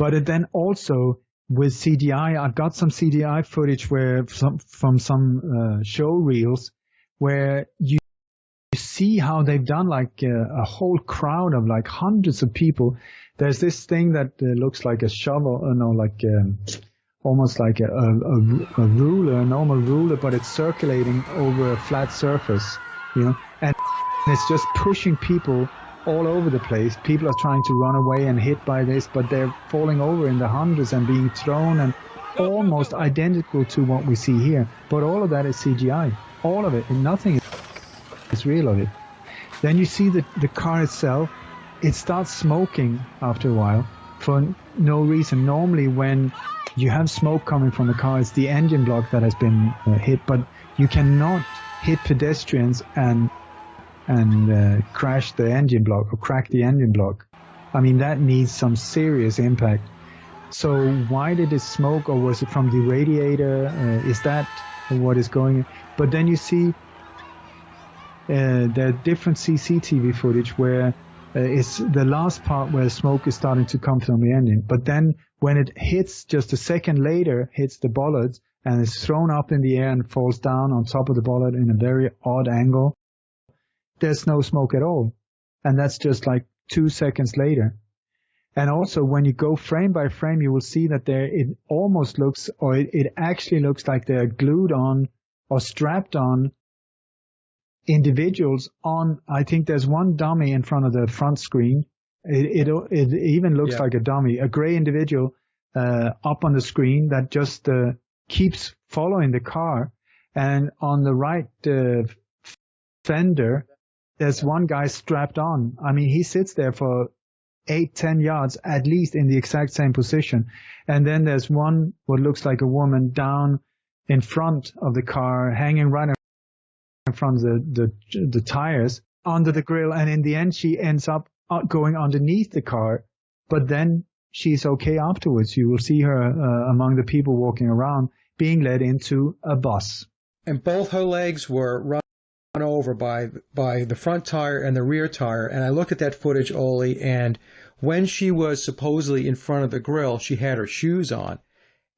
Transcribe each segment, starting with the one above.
But then also with CGI, I've got some CGI footage from some show reels where you see how they've done like a whole crowd of like hundreds of people. There's this thing that looks like a shovel, almost like a ruler, a normal ruler, but it's circulating over a flat surface, and it's just pushing people all over the place. People are trying to run away and hit by this, but they're falling over in the hundreds and being thrown, and almost identical to what we see here. But all of that is CGI. All of it, and nothing is real of it. Then you see the car itself. It starts smoking after a while for no reason. Normally when you have smoke coming from the car, it's the engine block that has been hit, but you cannot hit pedestrians and crash the engine block or crack the engine block. I mean, that needs some serious impact. So why did it smoke, or was it from the radiator? Is that what is going on? But then you see there are different CCTV footage where it's the last part where smoke is starting to come from the engine. But then when it hits just a second later, hits the bollards and is thrown up in the air and falls down on top of the bollard in a very odd angle, there's no smoke at all. And that's just like 2 seconds later. And also when you go frame by frame, you will see that it almost looks, or it actually looks like they're glued on or strapped on individuals on. I think there's one dummy in front of the front screen. It even looks like a dummy, a gray individual up on the screen that just keeps following the car. And on the right fender, there's one guy strapped on. I mean, he sits there for 8-10 yards at least in the exact same position. And then there's one, what looks like a woman, down in front of the car, hanging right in front of the tires, under the grill. And in the end, she ends up going underneath the car. But then she's okay afterwards. You will see her among the people walking around, being led into a bus. And both her legs were run over by the front tire and the rear tire. And I looked at that footage, Ole, and when she was supposedly in front of the grill, she had her shoes on.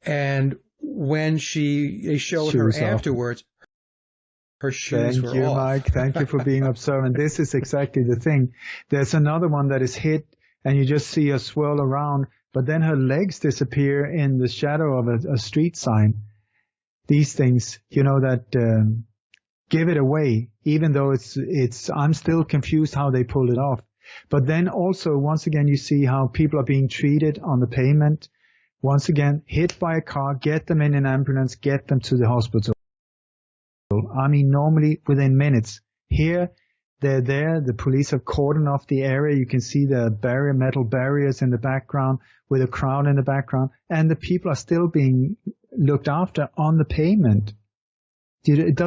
And when they showed her afterwards, her shoes were off. Thank you, Mike. Thank you for being observant. This is exactly the thing. There's another one that is hit, and you just see her swirl around, but then her legs disappear in the shadow of a street sign. These things, that give it away, even though I'm still confused how they pulled it off. But then also, once again, you see how people are being treated on the pavement. Once again, hit by a car, get them in an ambulance, get them to the hospital. I mean, normally within minutes. Here, they're there. The police have cordoned off the area. You can see the metal barriers in the background with a crowd in the background. And the people are still being looked after on the pavement. It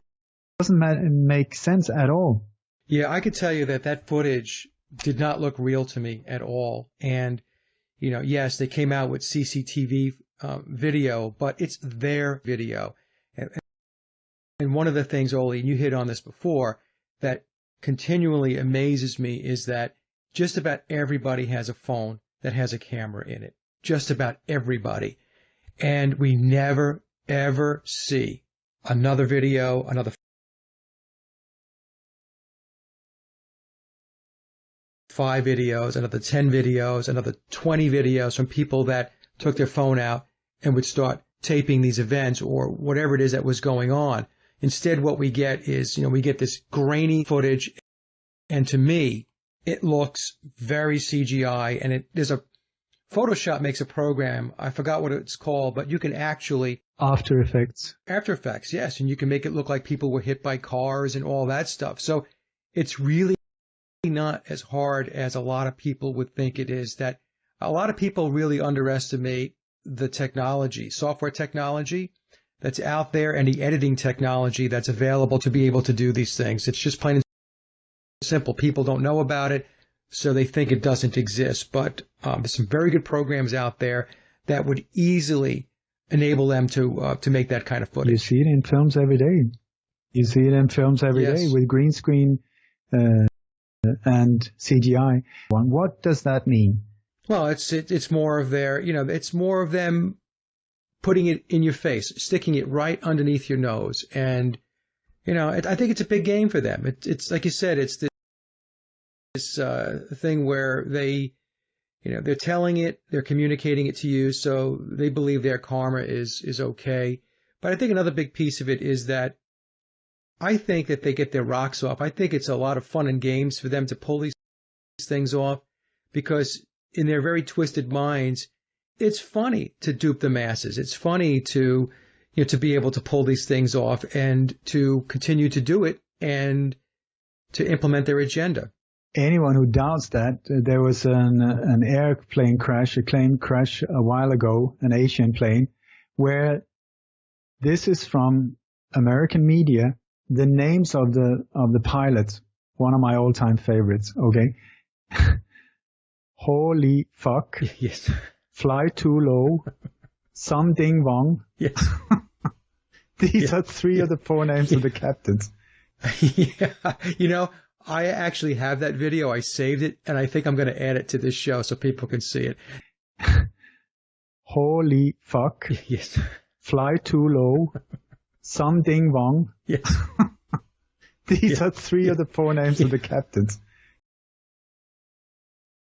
doesn't make sense at all. Yeah, I could tell you that footage did not look real to me at all. And, yes, they came out with CCTV video, but it's their video. And one of the things, Ole, and you hit on this before, that continually amazes me is that just about everybody has a phone that has a camera in it. Just about everybody. And we never, ever see another video, another 5 videos, another 10 videos, another 20 videos from people that took their phone out and would start taping these events or whatever it is that was going on. Instead, what we get is, we get this grainy footage, and to me, it looks very CGI, and Photoshop makes a program, I forgot what it's called, but you can actually... After Effects. After Effects, yes, and you can make it look like people were hit by cars and all that stuff. So it's really not as hard as a lot of people would think it is. That a lot of people really underestimate the technology, software technology that's out there, and the editing technology that's available to be able to do these things. It's just plain and simple. People don't know about it, so they think it doesn't exist. But there's some very good programs out there that would easily enable them to make that kind of footage. You see it in films every day. You see it in films every day with green screen and CGI. What does that mean? Well, it's more of it's more of them putting it in your face, sticking it right underneath your nose. And, I think it's a big game for them. It's like you said, it's this thing where they're telling it, they're communicating it to you, so they believe their karma is okay. But I think another big piece of it is that I think that they get their rocks off. I think it's a lot of fun and games for them to pull these things off, because in their very twisted minds, it's funny to dupe the masses. It's funny to be able to pull these things off and to continue to do it and to implement their agenda. Anyone who doubts that, there was an airplane crash, a plane crash a while ago, an Asian plane, where this is from American media, the names of the pilots, one of my all-time favorites, okay? Holy fuck. Yes. Fly too low. Some ding wong. Yes. These are three of the four names of the captains. Yeah. I actually have that video. I saved it, and I think I'm going to add it to this show so people can see it. Holy fuck. Yes. Fly too low. Some ding wong. Yes. These are three of the four names of the captains.